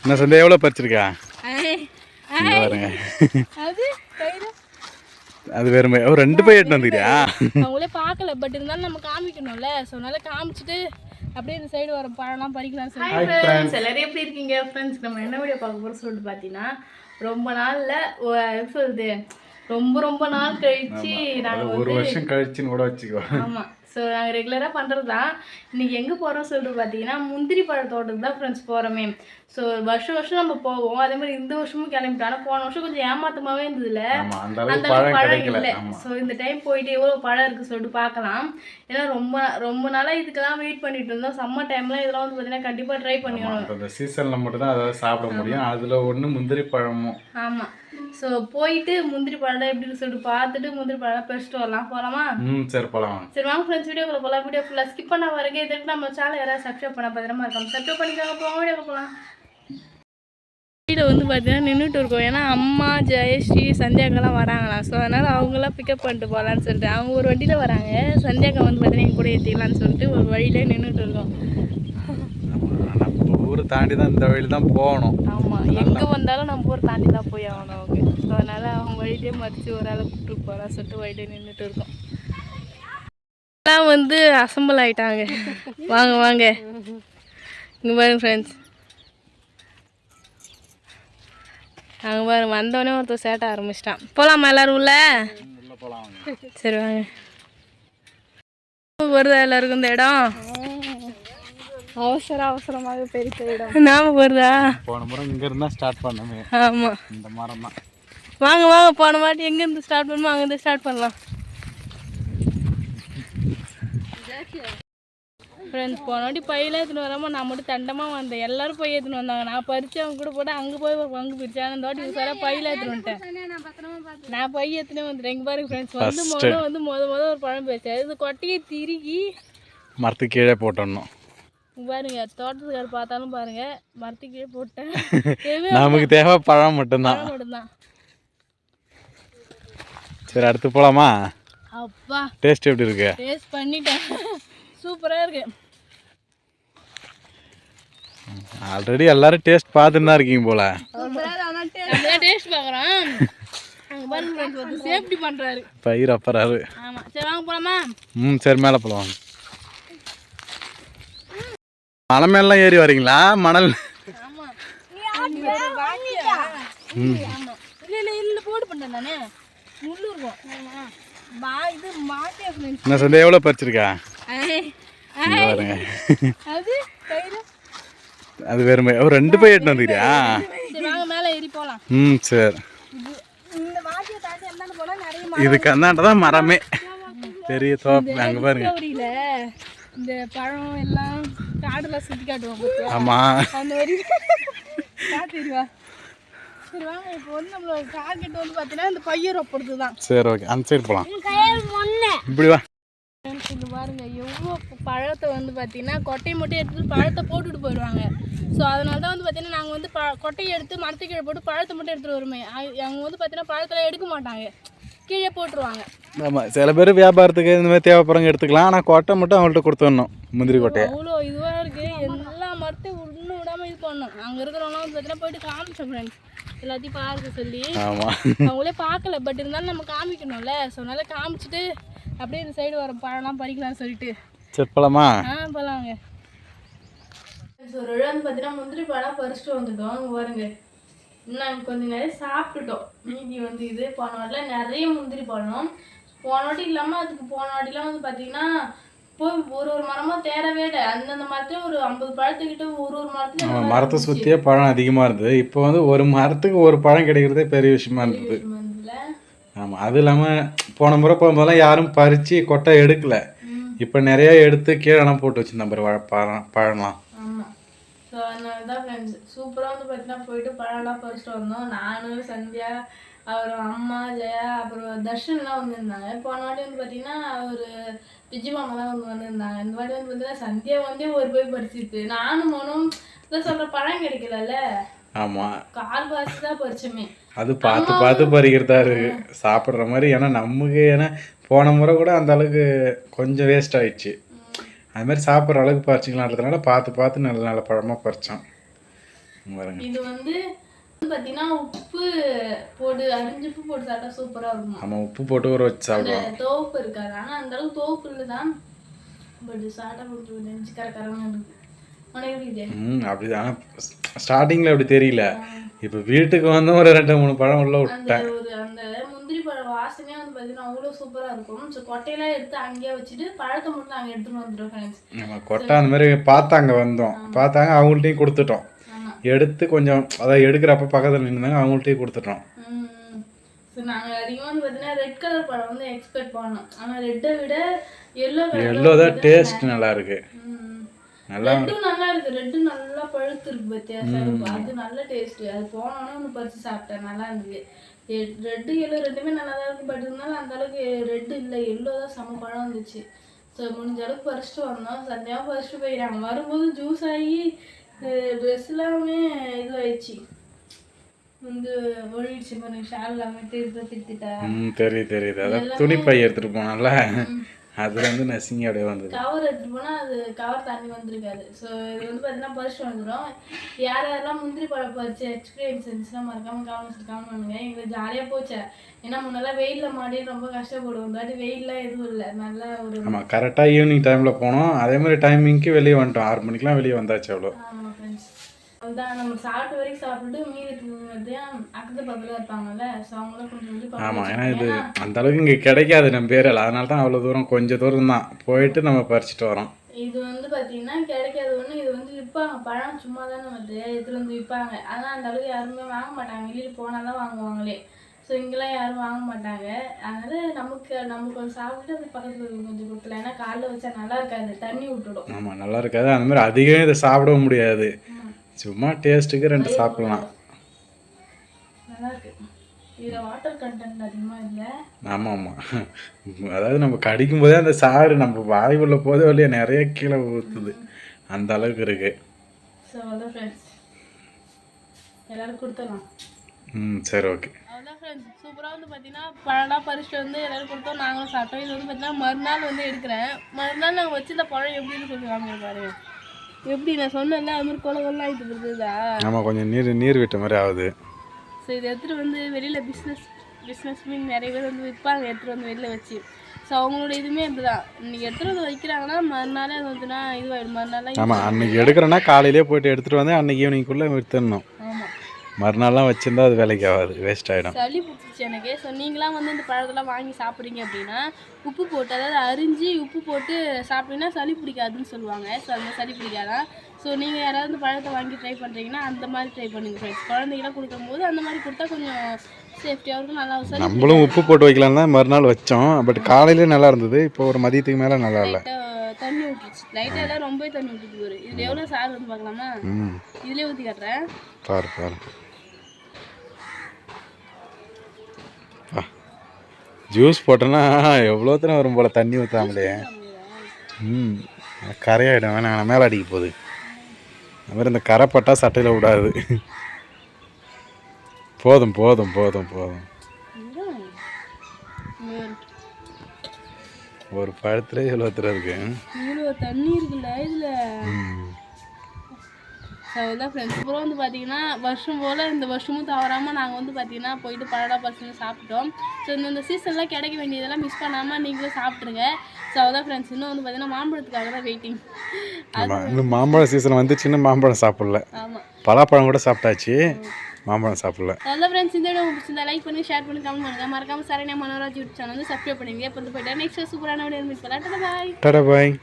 என்ன சந்தை எவ்வளோ பறிச்சிருக்கா பாருங்க. அது வேறுமே ஒரு 2 பை எட்டு வந்துக்கிறியா? அவங்களே பார்க்கல, பட் இருந்தாலும் நம்ம காமிக்கணும்ல. ஸோ அதனால காமிச்சிட்டு அப்படியே இந்த சைடு வர பழம்லாம் பறிக்கலாம்னு சொல்லி. எல்லாரும் எப்படி இருக்கீங்க ஃப்ரெண்ட்ஸ்? நம்ம என்ன வீடியோ பார்க்க போகிறோம் சொல்லிட்டு பார்த்தீங்கன்னா, ரொம்ப நாளில் சொல்லுது, ரொம்ப நாள் கழிச்சு நாங்கள் ஒரு வருஷம் கழிச்சுன்னு கூட வச்சுக்கோ. ஆமாம். ஸோ நாங்கள் ரெகுலராக பண்ணுறது தான். இன்றைக்கி எங்கே போகிறோம் சொல்லிட்டு பார்த்தீங்கன்னா, முந்திரி பழ தோட்டத்துக்கு தான் ஃப்ரெண்ட்ஸ் போகிறோமே. ஸோ வருஷம் நம்ம போவோம். அதே மாதிரி இந்த வருஷமும் கிளம்பிட்டோம். ஆனால் போன வருஷம் கொஞ்சம் ஏமாத்தமாகவே இருந்ததுல, அந்த பழம் இல்லை. ஸோ இந்த டைம் போயிட்டு எவ்வளோ பழம் இருக்குது சொல்லிட்டு பார்க்கலாம். ஏன்னா ரொம்ப நாளாக இதுக்கெல்லாம் வெயிட் பண்ணிட்டு இருந்தோம். சம்மர் டைமில் இதெல்லாம் வந்து பார்த்தீங்கன்னா கண்டிப்பாக ட்ரை பண்ணிடணும். இந்த சீசனில் மட்டும்தான் அதை சாப்பிட முடியும். அதில் ஒன்று முந்திரி பழமும். ஆமாம். ஸோ போயிட்டு முந்திரி பழம் எப்படின்னு சொல்லிட்டு பார்த்துட்டு முந்திரி பழம் பறிச்சுட்டு வரலாம். போகலாமா? சரி போகலாம். சரி வாங்க ஃப்ரெண்ட்ஸ், வீடியோக்குள்ள போகலாம். வீடியோ ஃபுல்லாக ஸ்கிப் பண்ண வரங்க. இதுக்கு நம்ம சேனல் யாராவது சப்ஸ்கிரைப் பண்ண பத்திரமா இருக்கோம். சப்ஸ்கிரைப் பண்ணிக்காங்க. போவோம், வீடியோக்கு போகலாம். வீடியோ வந்து பார்த்தீங்கன்னா நின்றுட்டு இருக்கோம். ஏன்னா அம்மா, ஜெயஸ்ரீ, சந்தியாக்கெல்லாம் வராங்களாம். ஸோ அதனால் அவங்களாம் பிக்கப் பண்ணிட்டு போகலான்னு சொல்லிட்டு அவங்க ஒரு வண்டியில் வராங்க. சந்தியாக்கா வந்து பார்த்தீங்கன்னா எங்கள் கூட ஏற்றிக்கலான்னு சொல்லிட்டு ஒரு வழியிலே நின்றுட்டு இருக்கோம். ஊரை தாண்டி தான் இந்த வழியில் தான் போகணும். ஆமாம், எங்கே வந்தாலும் நம்ம ஊரை தாண்டி தான் போய் ஆகணும் அவங்க. ஸோ அதனால் அவங்க வழியிலே மறித்து ஒரு ஆளை கூப்பிட்டு போகலாம் சொல்லிட்டு வழியிலே நின்றுட்டு இருக்கோம். எல்லாம் வந்து அசம்பிள் ஆகிட்டாங்க. வாங்க இங்கே பாருங்க ஃப்ரெண்ட்ஸ். அங்கே பாருங்க, வந்தோடனே ஒருத்தர் சேட்ட ஆரம்பிச்சிட்டான். போகலாமா எல்லோரும் உள்ள? சரி வாங்க. வருதா எல்லாருக்கும் இந்த இடம்? அவசரமாக பெரிய இடம் நாம வருதா? போன முறை இங்க இருந்தா ஸ்டார்ட் பண்ணமே. ஆமா, இந்த மரம் தான். வாங்க போன வாட்டி எங்க இருந்து ஸ்டார்ட் பண்ணுமோ அங்க இருந்து ஸ்டார்ட் பண்ணலாம். ஃப்ரெண்ட்ஸ், போன வாட்டி பையில எடுத்துன்னு வராமல் நான் மட்டும் தண்டமாக வந்தேன். எல்லாரும் போய் எடுத்துன்னு வந்தாங்க. நான் பறித்து அவங்க கூட போட்டு அங்கே போய் பங்கு பிரித்தேன். அந்த வாட்டி சாராக பையில எடுத்துன்னு வந்துட்டேன். நான் பை எடுத்துனே வந்துட்டேன். எங்கள் பாருங்க ஃப்ரெண்ட்ஸ், வந்து முத ஒரு பழம் பேச இது கொட்டையை திருகி மரத்துக்கு கீழே போட்டோம். பாருங்க, தோட்டத்துக்கார பார்த்தாலும் பாருங்க, மரத்துக்கு கீழே போட்டேன். நமக்கு தேவை பழம் மட்டும்தான். சரி அடுத்து போலாமா? அப்பா டேஸ்ட் எப்படி இருக்கு? டேஸ்ட் பண்ணிட்டேன், சூப்பராக இருக்கு. ஆல்ரெடி எல்லாரும் டேஸ்ட் பார்த்துட்டு தான் இருக்கீங்க போல. டேஸ்ட் பார்க்குறோம். சேஃப்டி பண்ணுறாரு, பயிர் அப்பறாரு. ஆமாம். சரி வாங்க போகலாமா? சரி மேலே போகலாம். மலை மேலாம் ஏறி வரீங்களா? மணல் என்ன சந்தை எவ்வளோ பறிச்சிருக்கா? பாருங்க, அது வேறுமே ஒரு 2 பை எட்டு வந்துக்கிறியா? சரி. இது கந்தாண்ட தான் மரமே, பெரிய தோப்பு. அங்கே பாருங்க, இந்த பழம் எல்லாம் காடெல்லாம் சுற்றி காட்டுவோம். ஆமாம், அந்த மாதிரி காட்டிடுவா. சரி வாங்க, இப்போ வந்து நம்மளோட டார்கெட் வந்து பார்த்தீங்கன்னா இந்த பையர் ஒப்படுறது தான். சரி ஓகே, அந்த சைடு போகலாம். இப்படி வா. இது பாருங்க, எவ்வளோ பழத்தை வந்து பார்த்தீங்கன்னா கொட்டையை மட்டும் எடுத்துட்டு பழத்தை போட்டுட்டு போயிடுவாங்க. ஸோ அதனால தான் வந்து பார்த்தீங்கன்னா நாங்கள் வந்து கொட்டையை எடுத்து மரத்துக்கு கீழே போட்டு பழத்தை மட்டும் எடுத்துகிட்டு வருமே. அவங்க வந்து பார்த்தீங்கன்னா பழத்தெல்லாம் எடுக்க மாட்டாங்க, கீழே போட்டுருவாங்க. ஆமாம், சில பேர் வியாபாரத்துக்கு இந்த மாதிரி தேவைப்படுறவங்க எடுத்துக்கலாம். ஆனால் கொட்டை மட்டும் அவங்கள்ட்ட கொடுத்துடணும், முந்திரி கொட்டையை. அவ்வளோ இதுவாக இருக்குது, எல்லா மரத்தையும் இன்னும் விடாமல் இது பண்ணணும். அங்கே இருக்கிறவங்களாம் வந்து பார்த்தீங்கன்னா போயிட்டு காமிச்சோம் ஃப்ரெண்ட்ஸ், எல்லாத்தையும் பார்க்க சொல்லி. ஆமாம், அவங்களே பார்க்கல, பட் இருந்தாலும் நம்ம காமிக்கணும்ல. ஸோ அதனால காமிச்சிட்டு அப்படியே இந்த சைடு வர பழம்லாம் பறிக்கலாம்னு சொல்லிட்டு. சரி போகலாமா? போகலாங்க. ஸோ ஒரு வந்து பார்த்தீங்கன்னா முந்திரி பழம் பறிச்சுட்டு வந்துட்டோம். அங்கே பாருங்க, நாங்கள் கொஞ்சம் நிறைய சாப்பிட்டுட்டோம். மீதி வந்து இது போன வாட்டிலாம் நிறைய முந்திரி பழம். போன வாட்டி இல்லாமல் அதுக்கு போன வாட்டிலாம் வந்து பார்த்தீங்கன்னா போய் ஒரு மரமாக தேரவே இல்லை. அந்தந்த மரத்துலேயும் ஒரு 50 பழத்துக்கிட்ட ஒரு மரத்துலையும் மரத்தை சுற்றியே பழம் அதிகமாக இருந்தது. இப்போ வந்து ஒரு மரத்துக்கு ஒரு பழம் கிடைக்கிறதே பெரிய விஷயமா இருந்தது. ஆமாம், அது இல்லாமல் போன முறை போகும்போதெல்லாம் யாரும் பறித்து கொட்டை எடுக்கலை. இப்போ நிறைய எடுத்து கீழே போட்டு வச்சுருந்தேன் பழம்லாம். ஆமாம், ஸோ அதனால தான் ஃப்ரெண்ட்ஸ் சூப்பராக வந்து பார்த்தீங்கன்னா போயிட்டு பழம்லாம் பறிச்சுட்டு வந்தோம். நானும், சந்தியா, அவர் அம்மா, ஜெயா, அப்புறம் தர்ஷன்லாம் வந்துருந்தாங்க. போன வாட்டி வந்து பார்த்தீங்கன்னா அவர் விஜய் மாமாலாம் வந்துருந்தாங்க. இந்த வாட்டி வந்து பார்த்தீங்கன்னா சந்தியா வந்து ஒரு போய் பறிச்சிருக்கு. நானும் மனும் இதான் சொல்கிற பழம் கிடைக்கல. ஆமாம், கால் வாசி தான் பறிச்சோமே. அது பார்த்து பறிக்கிறதா இருக்கு சாப்பிட்ற மாதிரி. ஏன்னா நமக்கு, ஏன்னா போன முறை கூட அந்த அளவுக்கு கொஞ்சம் வேஸ்ட் ஆயிடுச்சு. அது மாதிரி சாப்பிட்ற அளவுக்கு பறிச்சிக்கலான்றதுனால பார்த்து நல்ல நல்ல பழமாக பறித்தோம். பாருங்க, இது வந்து பார்த்தீங்கன்னா உப்பு போட்டு அரிஞ்சு உப்பு போட்டு சாப்பிட்டா சூப்பராக இருக்கும். ஆமாம், உப்பு போட்டு ஊற வச்சு சாப்பிடுவோம். தோப்பு இருக்காது, ஆனால் அந்த அளவுக்கு தோப்பு இல்லை தான், பட் சாப்பிட்டா கொஞ்சம் நெஞ்சு கரகரன்னு இருக்கு. அப்படிதான். ஸ்டார்டிங்கில் அப்படி தெரியல, இப்போ வீட்டுக்கு வந்து ஒரு 2-3 பழம் உள்ள விட்டேன். அந்த முந்திரி பழம் வாசனையே வந்து பார்த்தீங்கன்னா அவ்வளோ சூப்பராக இருக்கும். ஸோ கொட்டையெல்லாம் எடுத்து அங்கேயே வச்சுட்டு பழத்தை மட்டும் நாங்கள் எடுத்துகிட்டு வந்துடுவோம் ஃப்ரெண்ட்ஸ். நம்ம கொட்டை அந்த மாதிரி பார்த்தாங்க, வந்தோம் பார்த்தாங்க, அவங்கள்ட்டையும் கொடுத்துட்டோம். எடுத்து கொஞ்சம் அதாவது எடுக்கிறப்ப பக்கத்தில் நின்றுந்தாங்க, அவங்கள்ட்டையும் கொடுத்துட்டோம். ஸோ நாங்கள் அதிகமாக வந்து பார்த்தீங்கன்னா ரெட் கலர் பழம் வந்து எக்ஸ்பெக்ட் பண்ணோம், ஆனால் ரெட்டை விட எல்லோ தான் டேஸ்ட் நல்லா இருக்கு. ரெட்டும் நல்லா இருக்கு, ரெட்டும் நல்லா பழுத்து இருக்கு பத்தியா, அது நல்ல டேஸ்ட். அது போனோன்னு ஒன்று பறிச்சு சாப்பிட்டேன், நல்லா இருந்துச்சு. ரெட்டு எல்லோ ரெண்டுமே நல்லா தான் இருக்கு, பட் இருந்தாலும் அந்த அளவுக்கு ரெட்டு இல்லை, எல்லோ தான் செம பழம் வந்துச்சு. ஸோ முடிஞ்ச அளவுக்கு பறிச்சுட்டு வந்தோம். சத்தியமாக பறிச்சுட்டு போயிட்டாங்க. வரும்போது ஜூஸ் ஆகி ட்ரெஸ் எல்லாமே இதுவாயிடுச்சு, வந்து ஒழிடுச்சு. பாருங்க, ஷால் எல்லாமே திருத்திட்டேன். தெரியுது. அதான் துணிப்பை எடுத்துட்டு போனால அதுல வந்து நசிங்கி அப்படியே வந்தது. கவர் எடுத்துட்டு போனா அது கவர் தண்ணி வந்திருக்காது. ஸோ இது வந்து பார்த்தீங்கன்னா பறிச்சு வந்துடும். யாரெல்லாம் முந்திரி பழம் பறிச்சு எக்ஸ்பீரியன்ஸ் இருந்துச்சுன்னா மறக்காம கவனிச்சு பண்ணுங்க. எங்களுக்கு ஜாலியாக போச்சு. ஏன்னா முன்னெல்லாம் வெயிலில் மாடி ரொம்ப கஷ்டப்படுவோம், தாட்டி வெயிலெலாம் எதுவும் இல்லை, நல்லா ஒரு ஆமாம், கரெக்டாக ஈவினிங் டைமில் போனோம். அதே மாதிரி டைமிங்க்கு வெளியே வந்துட்டோம், 6 மணிக்கெலாம் வெளியே வந்தாச்சு. அவ்வளோ. ஆமாம் ஃப்ரெண்ட்ஸ், அதுதான் நம்ம சாப்பிட்ட வரைக்கும் சாப்பிட்டுட்டு மீதி அக்கத்து பக்கத்தில் இருப்பாங்கல்ல, ஸோ அவங்களும் கொஞ்சம் ஆமாம், ஏன்னா இது அந்த அளவுக்கு இங்கே கிடைக்காது நம்ம பேரில், அதனால தான் அவ்வளோ தூரம், கொஞ்சம் தூரம் தான் போயிட்டு நம்ம பறிச்சுட்டு வரோம். இது வந்து பார்த்தீங்கன்னா கிடைக்காது ஒன்று, இது வந்து விற்பாங்க, பழம் சும்மா தானே வந்து எடுத்துகிட்டு வந்து விற்பாங்க. ஆனால் அந்த அளவுக்கு யாருமே வாங்க மாட்டாங்க, வெளியில் போனால் தான் வாங்குவாங்களே. ஸோ இங்கெல்லாம் யாரும் வாங்க மாட்டாங்க. அதனால் நம்ம கொஞ்சம் சாப்பிட்டு அது பக்கத்தில் கொஞ்சம் கொடுக்கல, ஏன்னா காலைல வச்சா நல்லா இருக்காது, தண்ணி விட்டுடும். ஆமாம், நல்லா இருக்காது. அந்த மாதிரி அதிகம் இதை சாப்பிடவும் முடியாது, சும்மா டேஸ்ட்டுக்கு 2 சாப்பிடலாம். நல்லா இருக்கு, இதில் வாட்டர் கண்டென்ட் அதிகமாக இல்லை. ஆமாம், அதாவது நம்ம கடிக்கும் போதே அந்த சாறு நம்ம வாய் உள்ள போதே வழியா நிறைய கீழே ஊற்றுது, அந்த அளவுக்கு இருக்கு. ஸோ அதான் ஃப்ரெண்ட்ஸ், எல்லோரும் கொடுத்துடலாம். சரி, ஓகே. அதான் ஃப்ரெண்ட்ஸ், சூப்பராக வந்து பார்த்தீங்கன்னா பழம்லாம் பறிச்சுட்டு வந்து எல்லோரும் கொடுத்தோம், நாங்களும் சாப்பிட்டோம். இது வந்து பார்த்தீங்கன்னா மறுநாள் வந்து எடுக்கிறேன். மறுநாள் நாங்கள் வச்சு இந்த பழம் எப்படின்னு சொல்லுவாங்க பாருங்க, எப்படி நான் சொன்னேன்ல அது மாதிரி கொலகொல்லாம் ஆகிட்டு இருக்குதா. ஆமாம், கொஞ்சம் நீர் விட்ட மாதிரி ஆகுது. ஸோ இதை எடுத்துகிட்டு வந்து வெளியில் பிஸ்னஸ் மீன் நிறைய பேர் வந்து விற்பாங்க, எடுத்துகிட்டு வந்து வெளியில் வச்சு. ஸோ அவங்களோட இதுவுமே இப்படி தான், இன்றைக்கி எடுத்துகிட்டு வந்து வைக்கிறாங்கன்னா மறுநாளே அது வந்துன்னா இதுவாகிடும். மறுநாள் ஆமாம், அன்றைக்கி எடுக்கிறேன்னா காலையிலே போய்ட்டு எடுத்துகிட்டு வந்து அன்றைக்கி ஈவினிங்குள்ளே விற்றுடணும். ஆமாம், மறுநாள்லாம் வச்சுருந்தா அது வேலைக்கு ஆகாது, வேஸ்ட் ஆகிடும். சளி பிடிச்சிச்சு எனக்கு. ஸோ நீங்களாம் வந்து இந்த பழத்தெல்லாம் வாங்கி சாப்பிட்றீங்க அப்படின்னா உப்பு போட்டு, அதாவது அரிஞ்சு உப்பு போட்டு சாப்பிட்டீங்கன்னா சளி பிடிக்காதுன்னு சொல்லுவாங்க. ஸோ அந்த சளி பிடிக்காதான். ஸோ நீங்கள் யாராவது இந்த பழத்தை வாங்கி ட்ரை பண்ணுறீங்கன்னா அந்த மாதிரி ட்ரை பண்ணுங்க ஃப்ரெண்ட்ஸ். குழந்தைங்களாம் கொடுக்கும்போது அந்த மாதிரி கொடுத்தா கொஞ்சம் சேஃப்டியாக இருக்கும், நல்லா சளி. நம்மளும் உப்பு போட்டு வைக்கலாம் தான் மறுநாள் வச்சோம், பட் காலையிலே நல்லா இருந்தது. இப்போ ஒரு மதியத்துக்கு மேலே நல்லா இல்லை, தண்ணி ஊற்றிச்சு லைட்டாக, எல்லாம் ரொம்ப தண்ணி ஊற்றிட்டு போகுது. இதில் எவ்வளோ சாறு வந்து பார்க்கலாமா? இதிலே ஊற்றி காட்டுறேன், பாரு. ஜூஸ் போட்டோன்னா எவ்வளோ தானே வரும் போல், தண்ணி ஊற்றாமலே. கரையாயிடும், வேணாம் மேலே அடிக்க போகுது. அது மாதிரி இந்த கரை பட்டா சட்டையில் விடாது. போதும். ஒரு பழத்துல இவ்வளோ இருக்கு, இவ்வளோ தண்ணி இருக்குல்ல இதில். அவ்வளோதான் ஃப்ரெண்ட்ஸ். அப்புறம் வந்து பார்த்தீங்கன்னா வருஷம் போல் இந்த வருஷமும் தவறாமல் நாங்கள் வந்து பார்த்தீங்கன்னா போயிட்டு பழம் பசங்க சாப்பிட்டோம். ஸோ இந்த சீசன்லாம் கிடைக்க வேண்டியதெல்லாம் மிஸ் பண்ணாமல் நீங்களும் சாப்பிட்ருங்க. ஸோ அவ்வளோதான் ஃப்ரெண்ட்ஸ். இன்னும் வந்து பார்த்தீங்கன்னா மாம்பழத்துக்காக தான் வெயிட்டிங். இன்னும் மாம்பழம் சீசன் வந்துச்சுன்னு மாம்பழம் சாப்பிடல. ஆமாம், பலாப்பழம் கூட சாப்பிட்டாச்சு, மாம்பழம் சாப்பிடல. அவ்வளோதான் ஃப்ரெண்ட்ஸ். இந்த வீடியோ பிடிச்சிருந்தா லைக் பண்ணி ஷேர் பண்ணி கமெண்ட் பண்ணுங்கள். மறக்காமல் சரண்யா மனோராஜ் யூடியூப் சேனல் வந்து சப்ஸ்கிரைப் பண்ணுவீங்க. இப்போ வந்து போய்ட்டு நெக்ஸ்ட் சூப்பரான வீடியோ மீட் பண்ணலாம். டாடா பாய்.